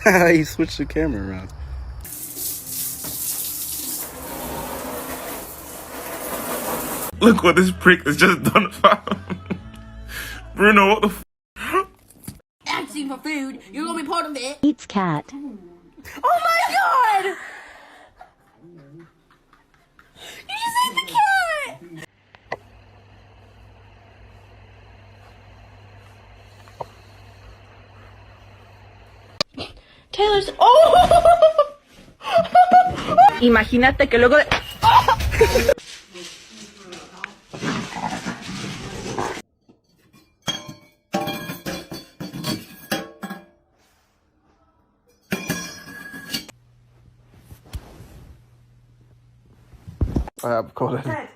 He switched the camera around. Look what this prick has just done. Bruno, what the Asking for food, you're gonna be part of it. Eats cat. Oh my god! You just ate the cat! Taylor's. Oh! Imagínate que luego de... I have called it. Ted.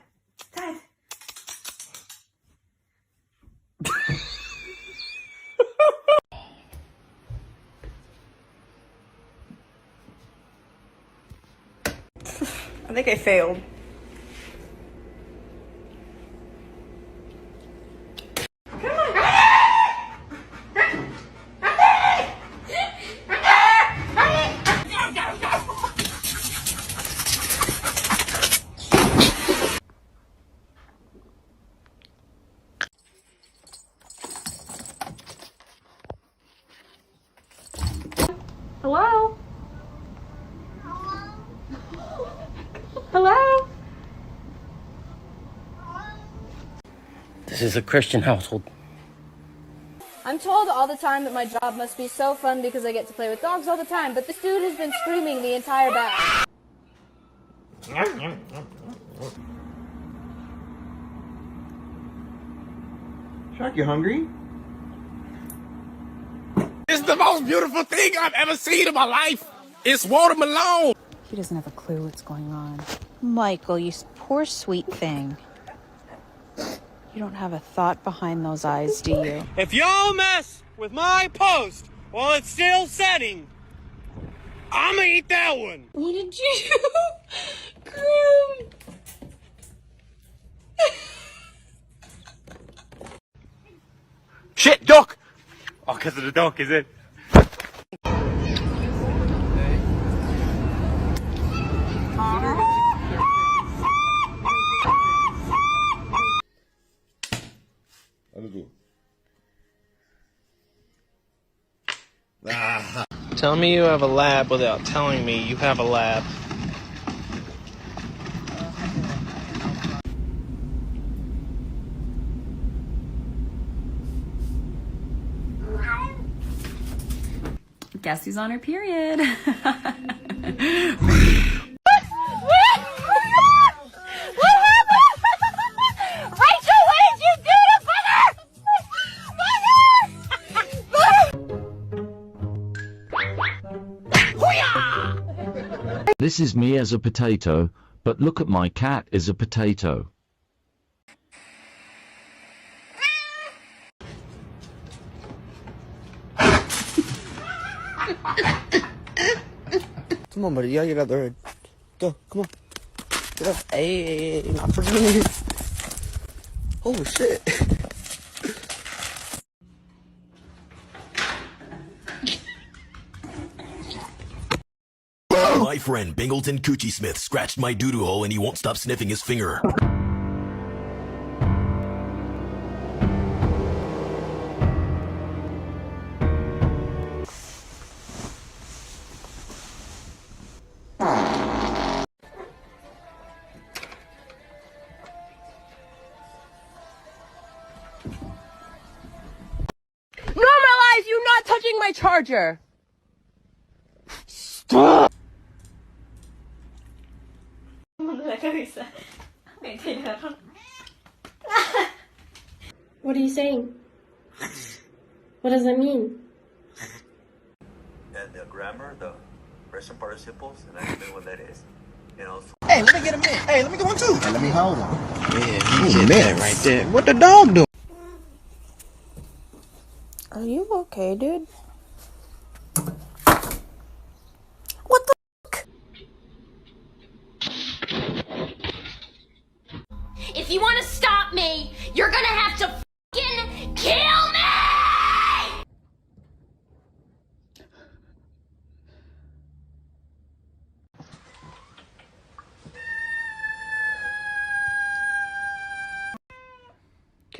I think I failed. Hello? Hello? This is a Christian household. I'm told all the time that my job must be so fun because I get to play with dogs all the time, but this dude has been screaming the entire batch. Shark, you hungry? It's the most beautiful thing I've ever seen in my life. It's watermelon. He doesn't have a clue what's going on. Michael, you poor sweet thing. You don't have a thought behind those eyes, do you? If y'all mess with my post while it's still setting, I'ma eat that one. What did you do? Groom. Shit, duck! Oh, because of the duck, is it? Tell me you have a lab without telling me you have a lab. Guess who's on her period? This is me as a potato, but look at my cat is a potato. Come on, buddy. Yeah, you got the right. Go, come on. Get up. Hey, not for me. Oh, shit. My friend Bingleton Coochie Smith scratched my doo-doo hole and he won't stop sniffing his finger. Normalize you not touching my charger! Stop! What are you saying? What does that mean? And the grammar, the present participles, and I know what that is. You know. Hey, let me get a minute. Hey, let me get one too. Hey, let me hold him. Yeah, you get that right there. What the dog doing? Are you okay, dude? If you want to stop me, you're gonna have to fucking kill me!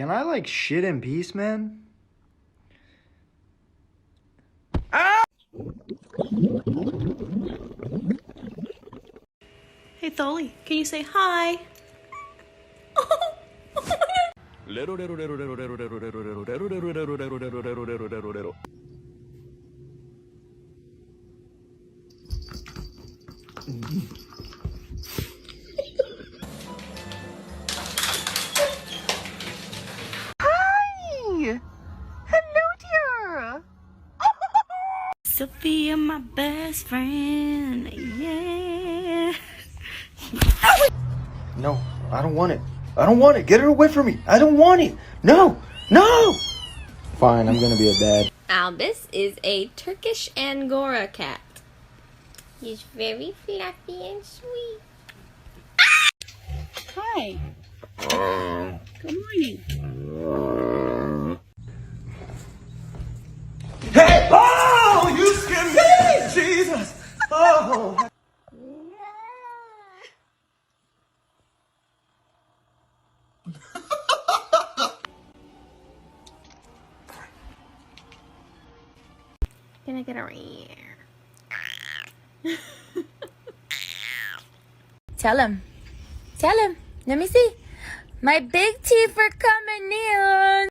Can I, like, shit in peace, man? Hey, Tholi, can you say hi? Hi! Hello, dear! Sophia, my best friend. Yeah. No, I don't want it. I don't want it. Get it away from me. I don't want it. No! No! Fine, I'm gonna be a dad. Albus is a Turkish Angora cat. He's very fluffy and sweet. Hi. Good morning. Hey! Oh, you scared me! Jesus! Oh! Can I get a here? Tell him. Tell him. Let me see. My big teeth are coming in.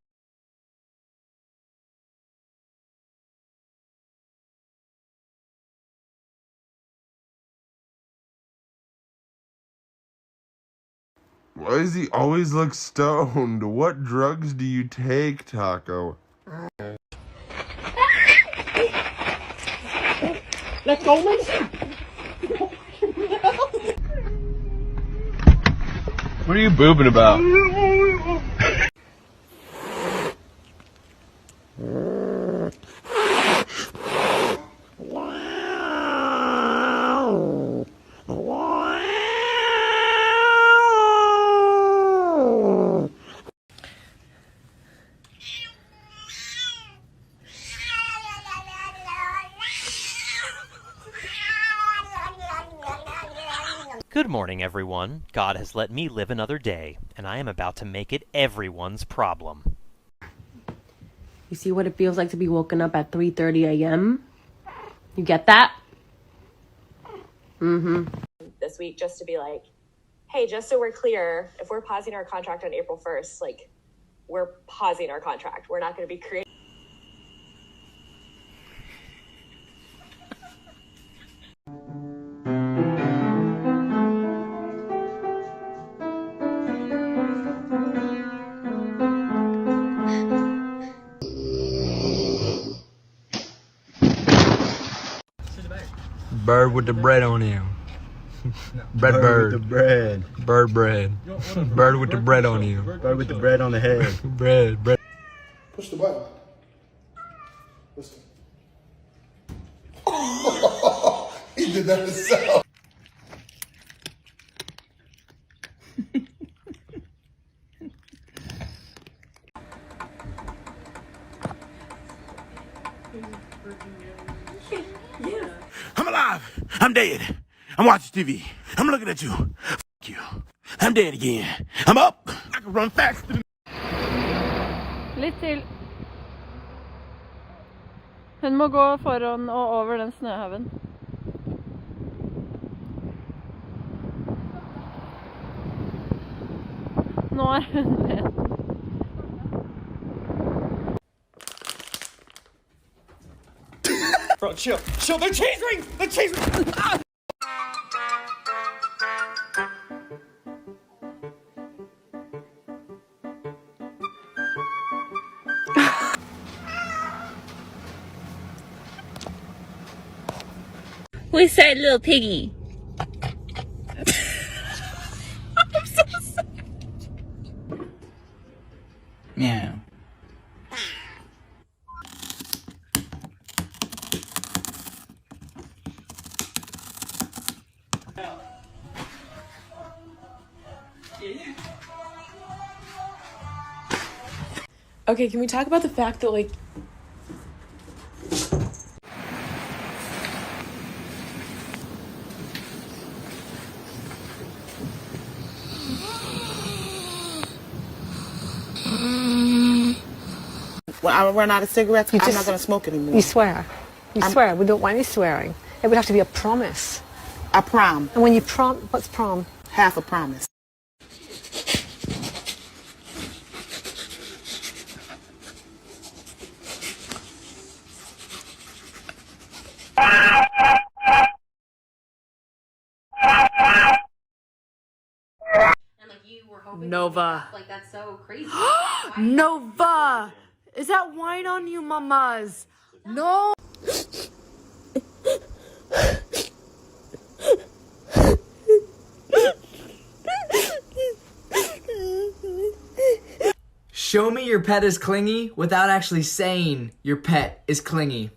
Why does he always look stoned? What drugs do you take, Taco? Let's go, Lisa! What are you boobing about? Good morning, everyone. God has let me live another day, and I am about to make it everyone's problem. You see what it feels like to be woken up at 3:30 a.m.? You get that? This week just to be like, hey, just so we're clear, if we're pausing our contract on April 1st, like, we're pausing our contract. We're not going to be creating. Bird with the bread on him. Bird. With the bread. Bird. Bird with the bread on him. Bird with the bread on the head. Bread. Push the button. Listen. He did that himself. I'm alive. I'm dead. I'm watching TV. I'm looking at you. F you. I'm dead again. I'm up. I can run faster than... Litt til. Hun må gå foran og over den snøhaugen. Nå hun ned. Bro, chill. They're chasing! They're chasing! Ah! Who's that little piggy? I'm so sorry. Yeah. Okay, can we talk about the fact that, like, when I run out of cigarettes, You I'm just- not going to smoke anymore. You swear. You I'm- swear. We don't want any swearing. It would have to be a promise. I prom. And when you what's prom? Half a promise. Nova. Like, that's so crazy. Nova! Is that wine on you, mamas? No! Show me your pet is clingy without actually saying your pet is clingy.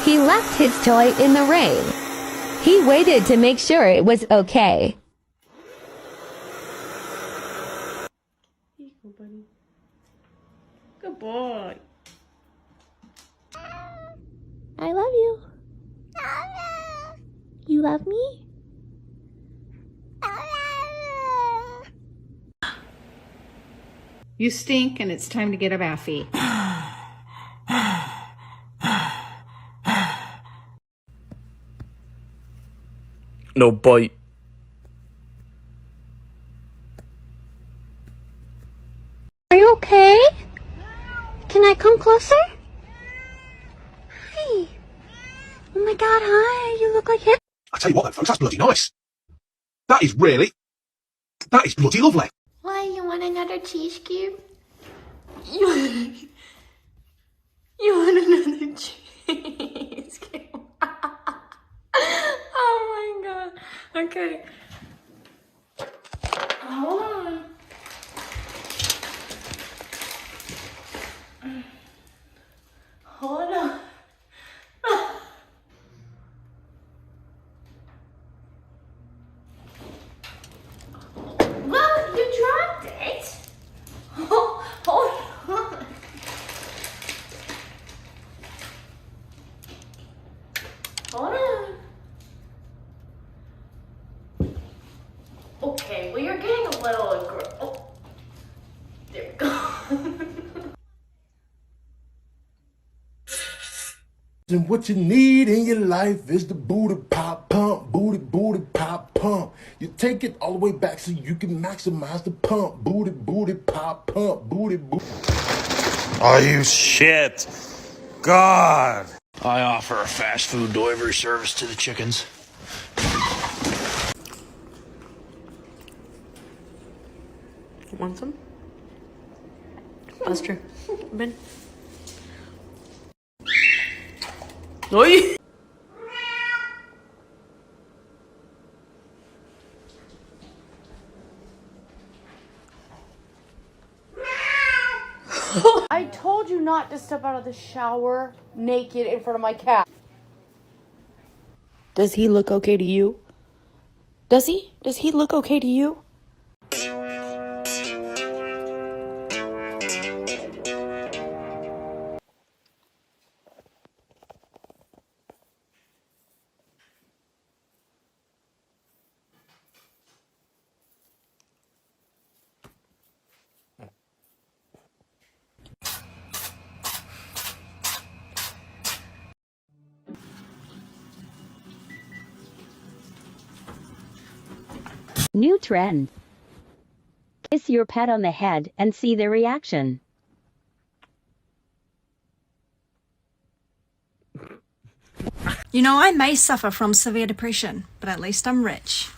He left his toy in the rain. He waited to make sure it was okay. Good boy. I love you. You love me? You stink and it's time to get a bathie. No bite. Are you okay? Can I come closer? Hi. Oh my god, hi. You look like him. I tell you what, though, folks, that's bloody nice. That is bloody lovely. Why, you want another cheese cube? You want another cheese cube? Oh my god. Okay. Hold on. Hold on. Well, you dropped it. Hold on. Hold on. Okay, well, you're getting a little aggressive. Oh. There we go. And what you need in your life is the booty pop pump, booty pop pump. You take it all the way back so you can maximize the pump, booty pop pump, booty. Oh, you shit. God. I offer a fast food delivery service to the chickens. Want some? Buster. Ben. Oi! I told you not to step out of the shower naked in front of my cat. Does he look okay to you? Does he? Does he look okay to you? New trend. Kiss your pet on the head and see their reaction. You know, I may suffer from severe depression, but at least I'm rich.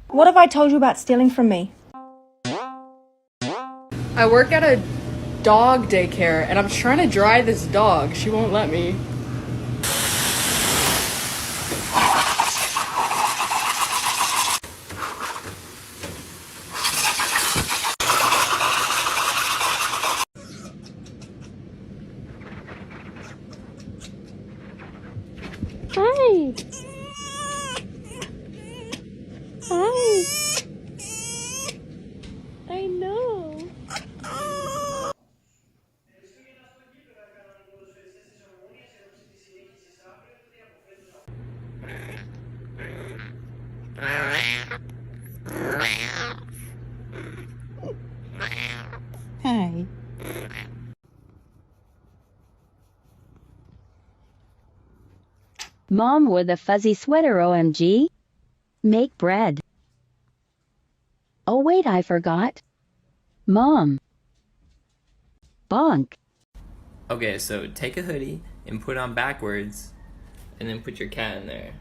What have I told you about stealing from me? I work at a dog daycare and I'm trying to dry this dog. She won't let me. Mom wore the fuzzy sweater, OMG. Make bread. Oh wait, I forgot. Mom. Bonk. Okay, so take a hoodie and put it on backwards, and then put your cat in there.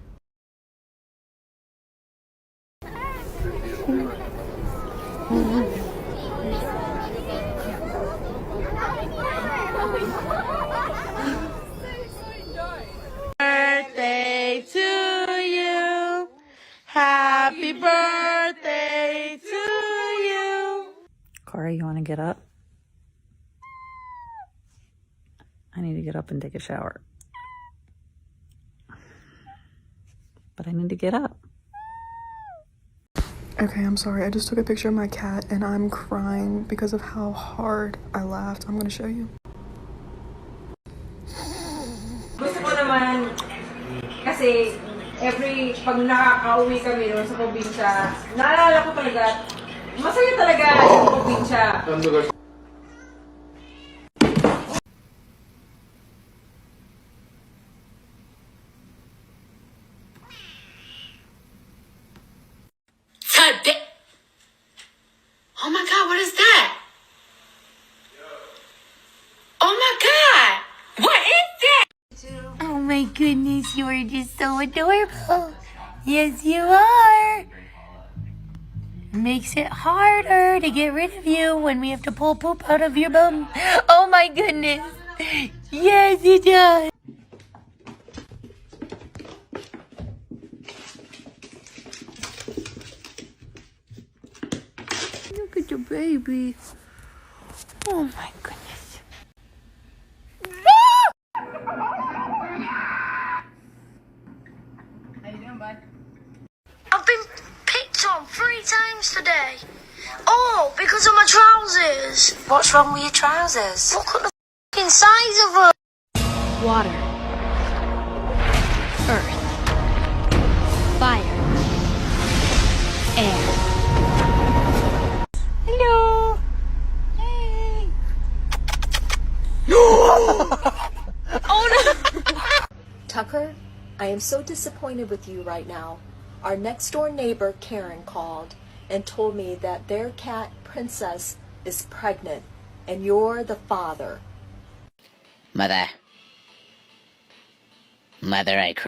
Birthday to you. Happy birthday to you. Corey, you want to get up? I need to get up and take a shower. But I need to get up. Okay, I'm sorry. I just took a picture of my cat and I'm crying because of how hard I laughed. I'm gonna show you. Gusto ko naman, kasi pag nakaka-uwi kami doon sa probinsya, naalala ko talaga, masaya talaga yung probinsya. Oh my god, what is that? Oh my god! What is that? Oh my goodness, you are just so adorable. Yes, you are. Makes it harder to get rid of you when we have to pull poop out of your bum. Oh my goodness. Yes, it does. Look at your baby. Oh my goodness. I've been picked on 3 times today. Oh, because of my trousers. What's wrong with your trousers? Look at the fucking size of them. Water. Earth. Fire. Air. Hello. Hey. Oh no! Tucker, I am so disappointed with you right now. Our next door neighbor, Karen, called and told me that their cat, Princess, is pregnant and you're the father. Mother, I